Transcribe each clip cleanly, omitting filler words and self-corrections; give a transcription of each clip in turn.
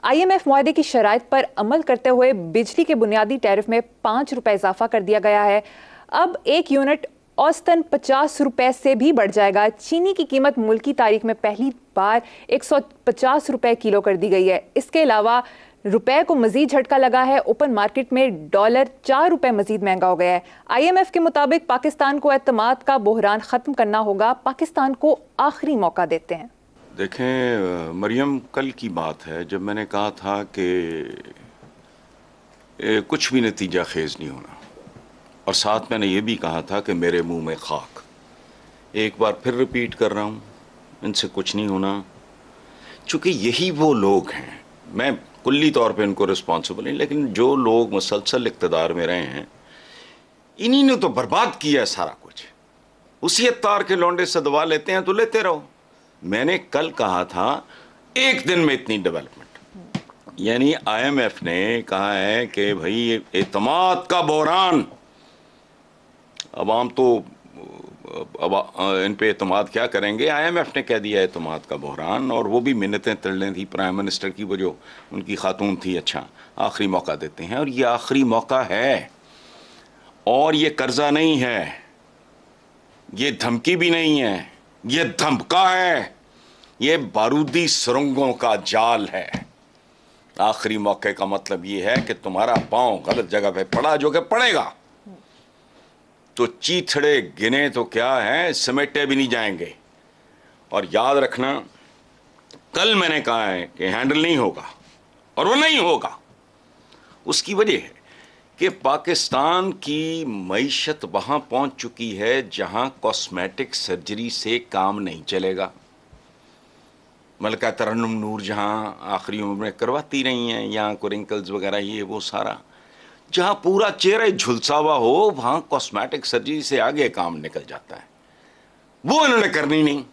IMF मुआहदे की शराइत पर अमल करते हुए बिजली के बुनियादी टैरिफ में 5 रुपए इजाफा कर दिया गया है। अब 1 यूनिट औसतन 50 रुपए से भी बढ़ जाएगा। चीनी की कीमत मुल्की तारीख में पहली बार 150 रुपए किलो कर दी गई है। इसके अलावा रुपए को मजीद झटका लगा है। ओपन मार्केट में डॉलर 4 रुपए मजीद महंगा हो गया है। IMF के मुताबिक पाकिस्तान को एतमाद का बहरान खत्म करना होगा। पाकिस्तान को आखिरी मौका देते हैं। देखें मरियम, कल की बात है जब मैंने कहा था कि कुछ भी नतीजा खेज नहीं होना, और साथ मैंने ये भी कहा था कि मेरे मुंह में खाक। एक बार फिर रिपीट कर रहा हूँ, इनसे कुछ नहीं होना, चूँकि यही वो लोग हैं। मैं कुल्ली तौर पे इनको रिस्पॉन्सिबल नहीं, लेकिन जो लोग मुसलसल इक़्तिदार में रहे हैं, इन्हीं ने तो बर्बाद किया है सारा कुछ। उसी अत्तार के लौंडे से दबा लेते हैं तो लेते रहो। मैंने कल कहा था एक दिन में इतनी डेवलपमेंट, यानी IMF ने कहा है कि भाई एतमाद का बहरान। अवाम तो अब इन पे एतमाद क्या करेंगे। IMF ने कह दिया एतमाद का बहरान, और वो भी मिन्नतें तड़ने थी प्राइम मिनिस्टर की, वो जो उनकी खातून थी। अच्छा, आखिरी मौका देते हैं, और ये आखिरी मौका है, और ये कर्जा नहीं है, ये धमकी भी नहीं है, ये धमका है, ये बारूदी सुरंगों का जाल है। आखिरी मौके का मतलब ये है कि तुम्हारा पांव गलत जगह पे पड़ा, जो कि पड़ेगा, तो चीथड़े गिने तो क्या है, समेटे भी नहीं जाएंगे। और याद रखना, कल मैंने कहा है कि हैंडल नहीं होगा, और वो नहीं होगा। उसकी वजह है कि पाकिस्तान की मईशत वहां पहुंच चुकी है जहां कॉस्मेटिक सर्जरी से काम नहीं चलेगा। मलका तरन्नुम नूर जहां आखिरी उम्र में करवाती रही हैं, यहाँ को रिंकल्स वगैरह ये वो सारा, जहां पूरा चेहरा झुलसा हुआ हो, वहां कॉस्मेटिक सर्जरी से आगे काम निकल जाता है। वो इन्होंने करनी नहीं,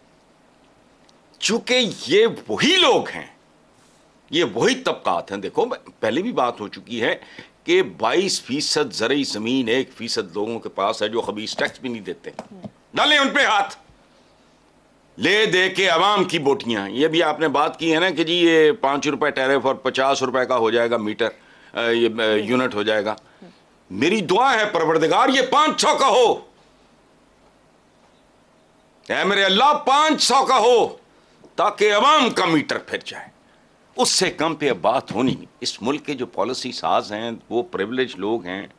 चूंकि ये वही लोग हैं, ये वही तबकात हैं। देखो, पहले भी बात हो चुकी है कि 22% ज़रई ज़मीन 1% लोगों के पास है जो खबीस टैक्स भी नहीं देते। डालें उन पे हाथ, ले दे के अवाम की बोटियां। ये भी आपने बात की है ना कि जी ये 5 रुपए टैरिफ और 50 रुपए का हो जाएगा मीटर, ये यूनिट हो जाएगा। मेरी दुआ है परवरदिगार ये 500 का हो, ऐ मेरे अल्लाह 500 का हो, ताकि अवाम का मीटर फिर जाए। उससे कम पे अब बात होनी नहीं। इस मुल्क के जो पॉलिसी साज हैं वो प्रिविलेज लोग हैं,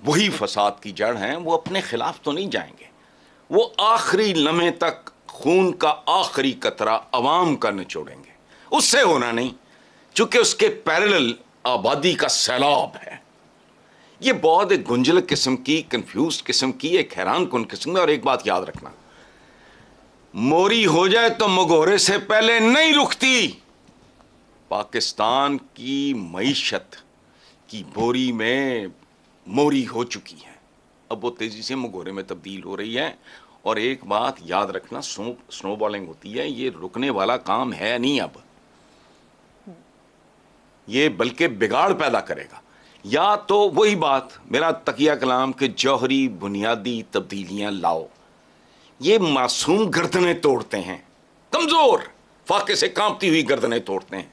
वही फसाद की जड़ हैं। वो अपने खिलाफ तो नहीं जाएंगे, वो आखिरी लम्हे तक खून का आखिरी कतरा अवाम का निचोड़ेंगे। उससे होना नहीं, चूंकि उसके पैरेलल आबादी का सैलाब है। ये बहुत एक गुंजल किस्म की, कंफ्यूज किस्म की, एक हैरान कुन किस्म की। और एक बात याद रखना, मोरी हो जाए तो मगोरे से पहले नहीं रुकती। पाकिस्तान की मईशत की बोरी में मोरी हो चुकी है, अब वो तेजी से मगोरे में तब्दील हो रही है। और एक बात याद रखना, स्नोबॉलिंग होती है, ये रुकने वाला काम है नहीं अब, ये बल्कि बिगाड़ पैदा करेगा। या तो वही बात, मेरा तकिया कलाम के जौहरी बुनियादी तब्दीलियां लाओ। ये मासूम गर्दनें तोड़ते हैं, कमजोर फाके से कांपती हुई गर्दनें तोड़ते हैं।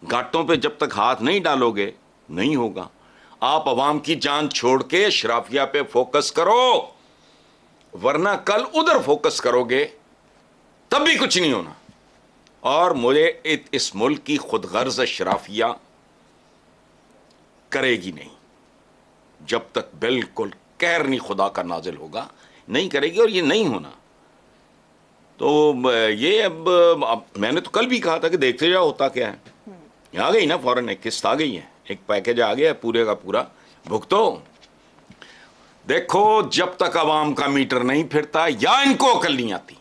घाटों पे जब तक हाथ नहीं डालोगे नहीं होगा। आप अवाम की जान छोड़ के शराफिया पे फोकस करो, वरना कल उधर फोकस करोगे तब भी कुछ नहीं होना। और मुझे इस मुल्क की खुदगर्ज शराफिया करेगी नहीं जब तक बिल्कुल कहर नहीं खुदा का नाजिल होगा, नहीं करेगी, और ये नहीं होना। तो ये अब मैंने तो कल भी कहा था कि देखते जाओ होता क्या है। आ गई ना फौरन एक किस्त आ गई है, एक पैकेज आ गया है पूरे का पूरा, भुगतो। देखो, जब तक अवाम का मीटर नहीं फिरता या इनको अकल नहीं आती,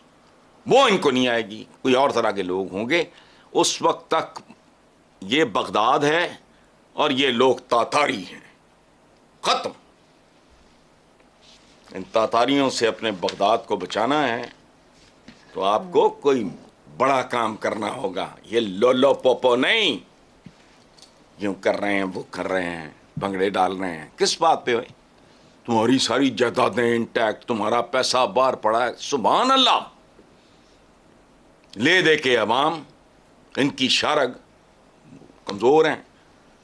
वो इनको नहीं आएगी, कोई और तरह के लोग होंगे, उस वक्त तक ये बगदाद है और ये लोग तातारी हैं, खत्म। इन तातारियों से अपने बगदाद को बचाना है तो आपको कोई बड़ा काम करना होगा। ये लोलो पोपो नहीं, यूं कर रहे हैं, वो कर रहे हैं, भंगड़े डाल रहे हैं। किस बात पे भाई? तुम्हारी सारी जायदादें इंटैक्ट, तुम्हारा पैसा बाहर पड़ा है, सुभान अल्लाह। ले दे के अवाम इनकी शारग कमज़ोर हैं,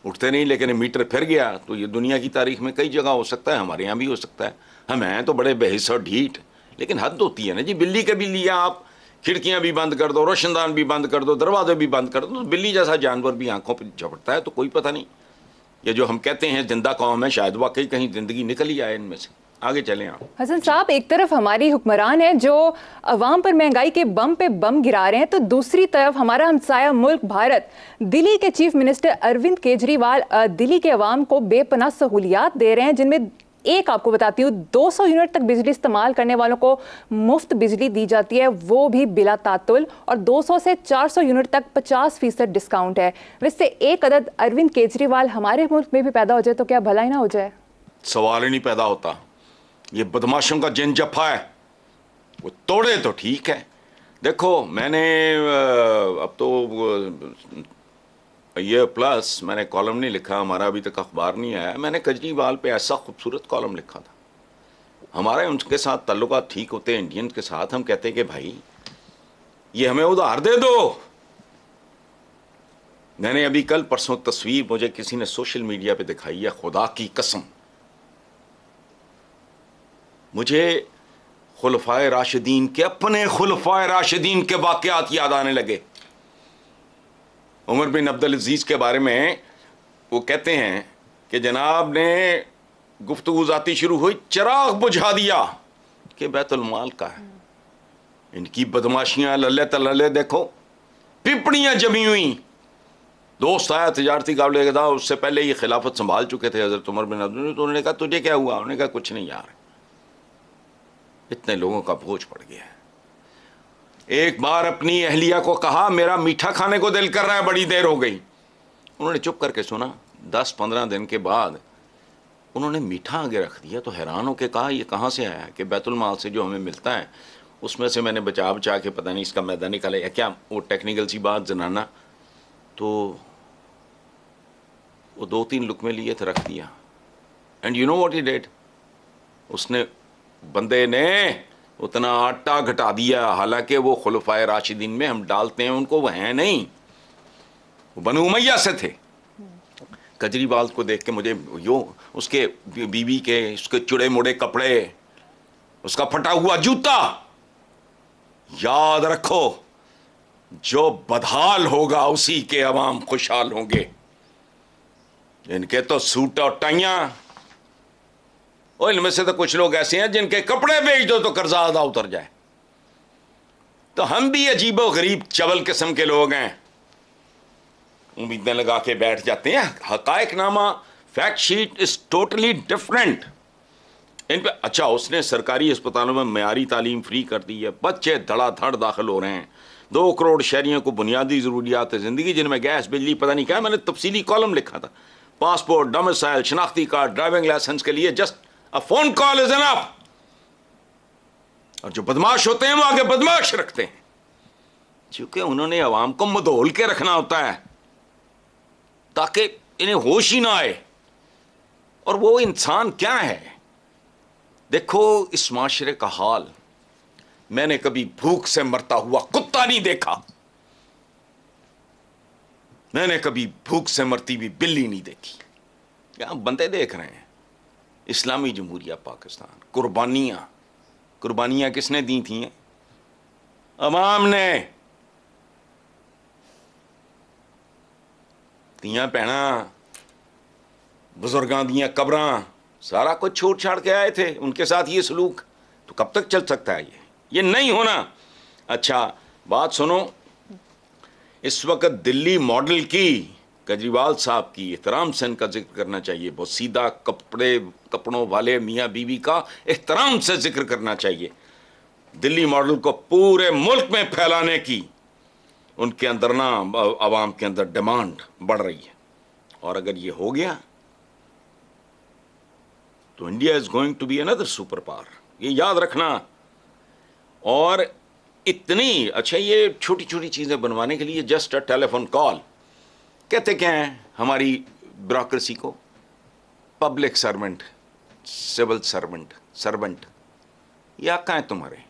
उठते नहीं, लेकिन मीटर फिर गया तो ये दुनिया की तारीख में कई जगह हो सकता है, हमारे यहाँ भी हो सकता है। हम हैं तो बड़े बेहिस और ढीठ, लेकिन हद होती है ना जी। बिल्ली के भी लिया आप खिड़कियाँ भी बंद कर दो, रोशनदान भी बंद कर दो, दरवाजे भी बंद कर दो, तो बिल्ली जैसा जानवर भी आंखों पर झपटता है, तो कोई पता नहीं। ये जो हम कहते हैं जिंदा कौम है, शायद वाकई कहीं ज़िंदगी निकल ही आए इनमें से। आगे चलें आप। हसन साहब, एक तरफ हमारी हुक्मरान है जो अवाम पर महंगाई के बम पे बम गिरा रहे हैं, तो दूसरी तरफ हमारा हमसाया मुल्क भारत, दिल्ली के चीफ मिनिस्टर अरविंद केजरीवाल दिल्ली के अवाम को बेपनाह सहूलियात दे रहे हैं, जिनमें एक आपको बताती हूँ, 200 यूनिट तक बिजली इस्तेमाल करने वालों को मुफ्त बिजली दी जाती है, वो भी बिला तातुल, और 200 से 400 यूनिट तक 50% डिस्काउंट है। वैसे एक अदद अरविंद केजरीवाल हमारे मुल्क में भी पैदा हो जाए तो क्या भला ही ना हो जाए? सवाल ही नहीं पैदा होता। ये बदमाशों का जिन जफा है, वो तोड़े तो ठीक है। देखो मैंने अब तो ये प्लस मैंने कॉलम नहीं लिखा, हमारा अभी तक अखबार नहीं आया। मैंने केजरीवाल पे ऐसा खूबसूरत कॉलम लिखा था। हमारे उनके साथ ताल्लुकात ठीक होते हैं इंडियन के साथ, हम कहते हैं कि भाई ये हमें उधार दे दो। मैंने अभी कल परसों तस्वीर मुझे किसी ने सोशल मीडिया पे दिखाई है, खुदा की कसम मुझे खुलफाए राशिदीन के, अपने खुलफाए राशिदीन के वाक़यात याद आने लगे। उमर बिन अब्दुल अजीज़ के बारे में वो कहते हैं कि जनाब ने गुफ्तगू ज़ाती शुरू हुई, चिराग बुझा दिया कि बैतुल माल का है। इनकी बदमाशियां लल्ले तल्ले देखो, पिपड़ियां जमी हुई। दोस्त आया तिजारती काबले का था, उससे पहले ये खिलाफत संभाल चुके थे हज़रत उमर बिन अब्दुल, तो उन्होंने कहा तुझे क्या हुआ? उन्होंने कहा कुछ नहीं यार, इतने लोगों का बोझ पड़ गया है। एक बार अपनी अहलिया को कहा मेरा मीठा खाने को दिल कर रहा है, बड़ी देर हो गई। उन्होंने चुप करके सुना। 10-15 दिन के बाद उन्होंने मीठा आगे रख दिया, तो हैरान होकर कहा ये कहाँ से आया? कि बैतुल माल से जो हमें मिलता है उसमें से मैंने बचा बचा के पता नहीं इसका मैदा निकाला या क्या, वो टेक्निकल सी बात जनाना। तो वो 2-3 लुकमे लिए थे, रख दिया। And you know what he did, उसने बंदे ने उतना आटा घटा दिया। हालांकि वो खुलफाए राशिदीन में हम डालते हैं उनको, वो हैं नहीं, वो बनु उमैया से थे। केजरीवाल को देख के मुझे यो उसके बीवी के उसके चुड़े मुड़े कपड़े, उसका फटा हुआ जूता, याद रखो जो बदहाल होगा उसी के अवाम खुशहाल होंगे। इनके तो सूट और टाइयां, और इनमें से तो कुछ लोग ऐसे हैं जिनके कपड़े बेच दो तो कर्जा आधा उतर जाए। तो हम भी अजीबो गरीब चवल किस्म के लोग हैं, उम्मीदें लगा के बैठ जाते हैं। हकायक नामा fact sheet is totally different in पे। अच्छा, उसने सरकारी अस्पतालों में मयारी तालीम फ्री कर दी है, बच्चे धड़ाधड़ दाखिल हो रहे हैं। 2 करोड़ शहरियों को बुनियादी ज़रूरियात ज़िंदगी जिनमें गैस बिजली पता नहीं क्या, मैंने तफसीली कॉलम लिखा था। पासपोर्ट, डोमिसाइल, शनाख्ती कार्ड, ड्राइविंग लाइसेंस के लिए just a phone call is enough. और जो बदमाश होते हैं वो आगे बदमाश रखते हैं, क्योंकि उन्होंने अवाम को मधोल के रखना होता है ताकि इन्हें होश ही ना आए। और वो इंसान क्या है? देखो इस माशरे का हाल, मैंने कभी भूख से मरता हुआ कुत्ता नहीं देखा, मैंने कभी भूख से मरती हुई बिल्ली नहीं देखी। यहां बंदे देख रहे हैं। इस्लामी जमहूरिया पाकिस्तान, कुर्बानियां किसने दी थी? अवाम ने। तियां भैणा, बुजुर्गां दियां कब्रां, सारा कुछ छोड़ छाड़ के आए थे, उनके साथ ये सलूक तो कब तक चल सकता है? ये नहीं होना। अच्छा बात सुनो, इस वक्त दिल्ली मॉडल की केजरीवाल साहब की एहतराम से इनका जिक्र करना चाहिए। बहुत सीधा कपड़ों वाले मियाँ बीवी का एहतराम से जिक्र करना चाहिए। दिल्ली मॉडल को पूरे मुल्क में फैलाने की उनके अंदर ना आवाम के अंदर डिमांड बढ़ रही है। और अगर ये हो गया तो India is going to be another super power, ये याद रखना। और इतनी अच्छा, ये छोटी छोटी चीज़ें बनवाने के लिए जस्ट अ टेलीफोन कॉल, कहते क्या हैं हमारी ब्यूरोक्रेसी को? Public servant, civil servant. या कहाँ हैं तुम्हारे?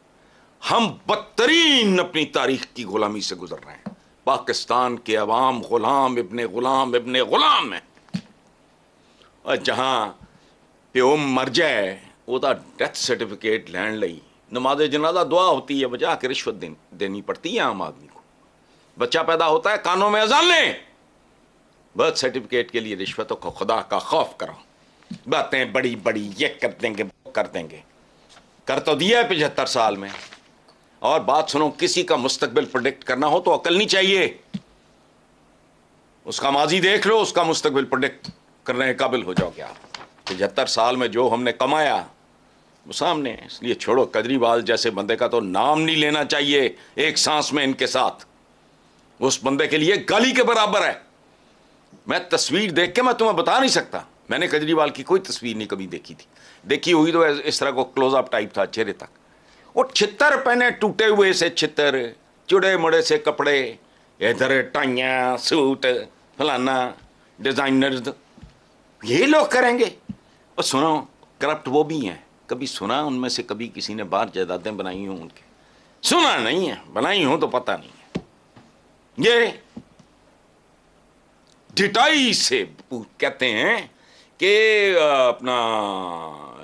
हम बदतरीन अपनी तारीख की गुलामी से गुजर रहे हैं। पाकिस्तान के अवाम गुलाम इब्ने गुलाम है। और जहां प्यो मर जाए ਉਹਦਾ डेथ सर्टिफिकेट लैन लई नमाज जनाजा दुआ होती है, बजा के रिश्वत देनी पड़ती है आम आदमी को। बच्चा पैदा होता है, कानों में अजान लें, बर्थ सर्टिफिकेट के लिए रिश्वतों को खुदा का खौफ करो। बातें बड़ी बड़ी ये कर देंगे वो कर देंगे, कर तो दिया है 75 साल में। और बात सुनो, किसी का मुस्तकबिल प्रोडिक्ट करना हो तो अकल नहीं चाहिए। उसका माजी देख लो, उसका मुस्तकबिल प्रोडिक्ट करने के काबिल हो जाओगे आप। 75 साल में जो हमने कमाया वो सामने है। इसलिए छोड़ो, केजरीवाल जैसे बंदे का तो नाम नहीं लेना चाहिए एक सांस में इनके साथ। उस बंदे के लिए गाली के बराबर है। मैं तस्वीर देख के मैं तुम्हें बता नहीं सकता, मैंने केजरीवाल की कोई तस्वीर नहीं कभी देखी थी। देखी हुई तो इस तरह को क्लोजअप टाइप था चेहरे तक। वो छितर पहने, टूटे हुए से छितर, चुड़े मुड़े से कपड़े, इधर टाइयाँ सूट फलाना डिजाइनर, ये लोग करेंगे। और सुनो, करप्ट वो भी हैं। कभी सुना उनमें से कभी किसी ने बाहर जायदादें बनाई हों उनके? सुना नहीं है, बनाई हो तो पता नहीं है। ये डिटाई से कहते हैं कि अपना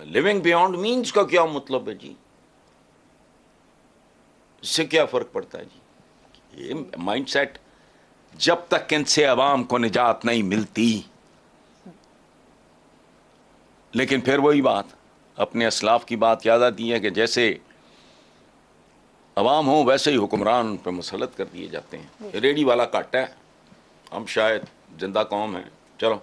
लिविंग बियॉन्ड मीन्स का क्या मतलब है जी? इससे क्या फर्क पड़ता है जी? ये माइंडसेट जब तक इनसे अवाम को निजात नहीं मिलती। लेकिन फिर वही बात, अपने असलाफ की बात याद आती है कि जैसे अवाम हो वैसे ही हुक्मरान उन पर मुसलत कर दिए जाते हैं। रेडी वाला कट है, हम शायद जिंदा कौम हैं। चलो।